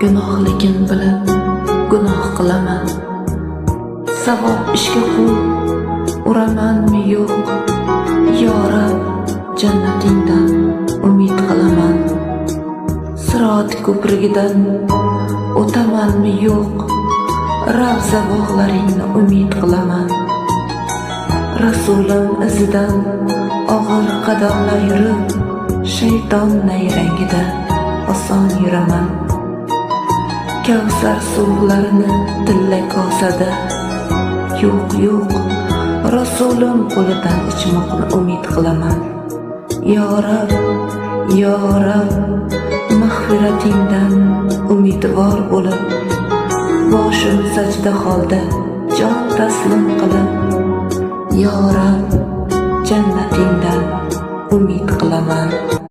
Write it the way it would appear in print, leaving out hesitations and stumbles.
gunohligim bilib gunoh qilaman. Savob ishga qo'l uramanmi yo'q, yo Rab, jannatingdan umid qilaman. Sirot ko'prigidan o'tamanmi yo'q, Ravza bog'laringni umid qilaman. Rasulim izidan og'ir qadamlar yurib, shayton nayrangida oson yuraman. Kavsar suvlarini tilla kosada, yo'q, Rasulim qo'lidan ichmoqni umid qilaman. Yo Rab, mag'firatingdan umidvor bo'lib, boshim sajda holda jon taslim qilib, yo Rab, jannatingdan